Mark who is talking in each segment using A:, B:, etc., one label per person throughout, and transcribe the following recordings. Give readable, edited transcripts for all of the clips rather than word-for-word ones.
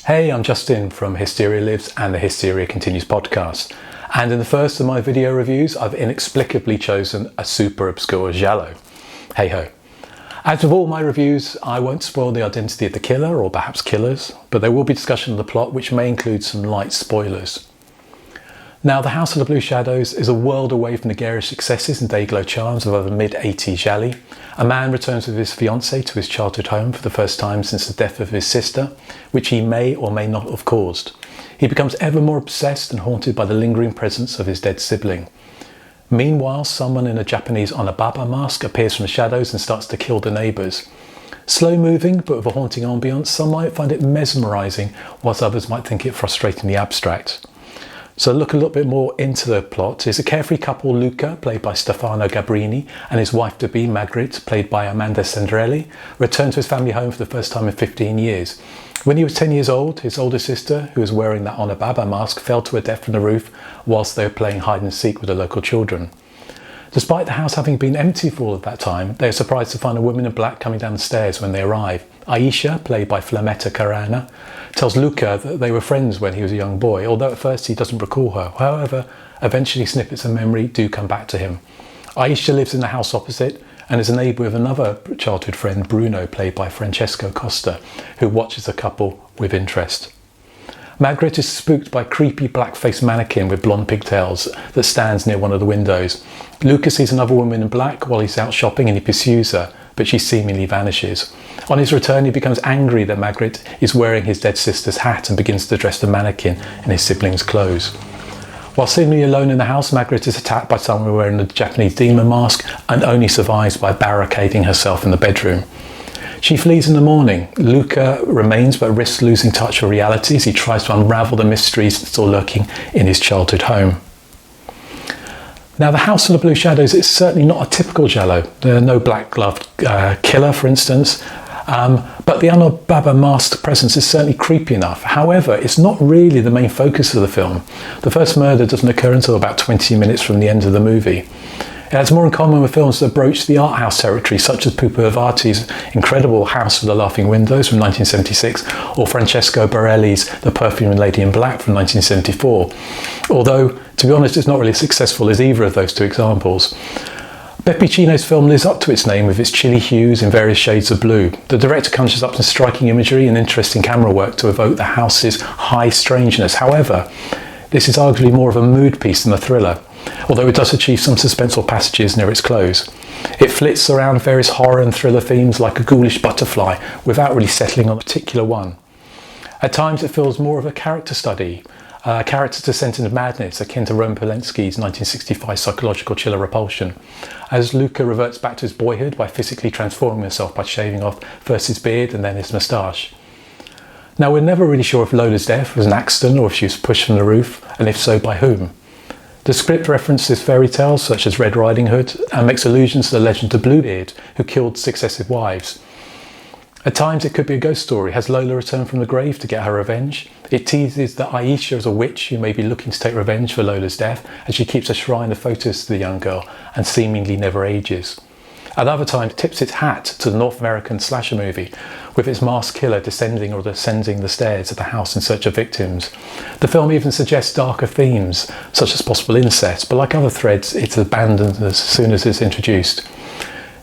A: Hey, I'm Justin from Hysteria Lives and the Hysteria Continues podcast. And in the first of my video reviews, I've inexplicably chosen a super obscure giallo. Hey ho. As with all my reviews, I won't spoil the identity of the killer or perhaps killers, but there will be discussion of the plot which may include some light spoilers. Now, The House of the Blue Shadows is a world away from the garish successes and day-glow charms of other mid-80s gialli. A man returns with his fiancée to his childhood home for the first time since the death of his sister, which he may or may not have caused. He becomes ever more obsessed and haunted by the lingering presence of his dead sibling. Meanwhile, someone in a Japanese Onibaba mask appears from the shadows and starts to kill the neighbours. Slow-moving, but with a haunting ambience, some might find it mesmerising, whilst others might think it frustratingly abstract. So look a little bit more into the plot. Is a carefree couple, Luca, played by Stefano Gabrini, and his wife-to-be, Margrit, played by Amanda Sandrelli, return to his family home for the first time in 15 years. When he was 10 years old, his older sister, who was wearing that Onibaba mask, fell to her death from the roof whilst they were playing hide and seek with the local children. Despite the house having been empty for all of that time, they are surprised to find a woman in black coming down the stairs when they arrive. Aisha, played by Flametta Carana, tells Luca that they were friends when he was a young boy, although at first he doesn't recall her. However, eventually snippets of memory do come back to him. Aisha lives in the house opposite and is a neighbour with another childhood friend, Bruno, played by Francesco Costa, who watches the couple with interest. Margaret is spooked by a creepy black-faced mannequin with blonde pigtails that stands near one of the windows. Luca sees another woman in black while he's out shopping and he pursues her, but she seemingly vanishes. On his return, he becomes angry that Margaret is wearing his dead sister's hat and begins to dress the mannequin in his siblings' clothes. While seemingly alone in the house, Margaret is attacked by someone wearing a Japanese demon mask and only survives by barricading herself in the bedroom. She flees in the morning. Luca remains but risks losing touch with reality as he tries to unravel the mysteries still lurking in his childhood home. Now, The House of the Blue Shadows is certainly not a typical giallo. There are no black-gloved killer, for instance, but the Onibaba-masked presence is certainly creepy enough. However, it's not really the main focus of the film. The first murder doesn't occur until about 20 minutes from the end of the movie. It has more in common with films that broach the art house territory, such as Pupo Avati's incredible House of the Laughing Windows from 1976, or Francesco Borelli's The Perfumed Lady in Black from 1974. Although, to be honest, it's not really as successful as either of those two examples. Bepe Chino's film lives up to its name with its chilly hues in various shades of blue. The director conjures up some striking imagery and interesting camera work to evoke the house's high strangeness. However, this is arguably more of a mood piece than a thriller, although it does achieve some suspenseful passages near its close. It flits around various horror and thriller themes like a ghoulish butterfly without really settling on a particular one. At times it feels more of a character study, a character descent into madness akin to Roman Polanski's 1965 psychological thriller Repulsion, as Luca reverts back to his boyhood by physically transforming himself by shaving off first his beard and then his moustache. Now, we're never really sure if Lola's death was an accident or if she was pushed from the roof, and if so, by whom. The script references fairy tales such as Red Riding Hood and makes allusions to the legend of Bluebeard, who killed successive wives. At times it could be a ghost story. Has Lola returned from the grave to get her revenge? It teases that Aisha is a witch who may be looking to take revenge for Lola's death, as she keeps a shrine of photos to the young girl and seemingly never ages. At other times, it tips its hat to the North American slasher movie, with its masked killer descending or ascending the stairs of the house in search of victims. The film even suggests darker themes, such as possible incest, but like other threads, it's abandoned as soon as it's introduced.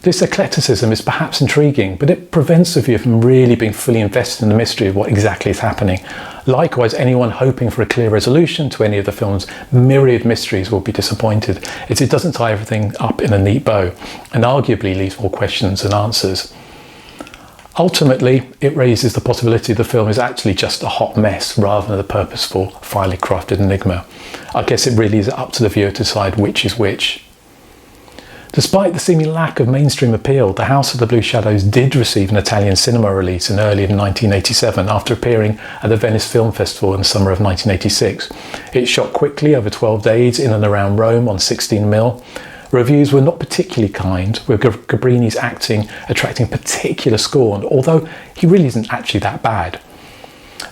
A: This eclecticism is perhaps intriguing, but it prevents the viewer from really being fully invested in the mystery of what exactly is happening. Likewise, anyone hoping for a clear resolution to any of the film's myriad mysteries will be disappointed, as it doesn't tie everything up in a neat bow, and arguably leaves more questions than answers. Ultimately, it raises the possibility the film is actually just a hot mess rather than a purposeful, finely crafted enigma. I guess it really is up to the viewer to decide which is which. Despite the seeming lack of mainstream appeal, The House of the Blue Shadows did receive an Italian cinema release in early 1987 after appearing at the Venice Film Festival in the summer of 1986. It shot quickly over 12 days in and around Rome on 16mm. Reviews were not particularly kind, with Gabrini's acting attracting particular scorn, although he really isn't actually that bad.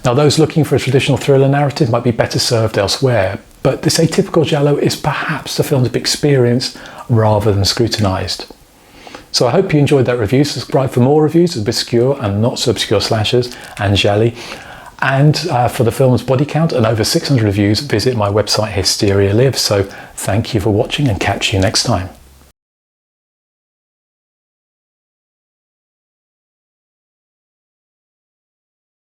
A: Now, those looking for a traditional thriller narrative might be better served elsewhere, but this atypical giallo is perhaps the film to be experienced rather than scrutinised. So I hope you enjoyed that review. Subscribe for more reviews of obscure and not so obscure slashers and gialli. And for the film's body count and over 600 reviews, visit my website Hysteria Lives. So thank you for watching and catch you next time.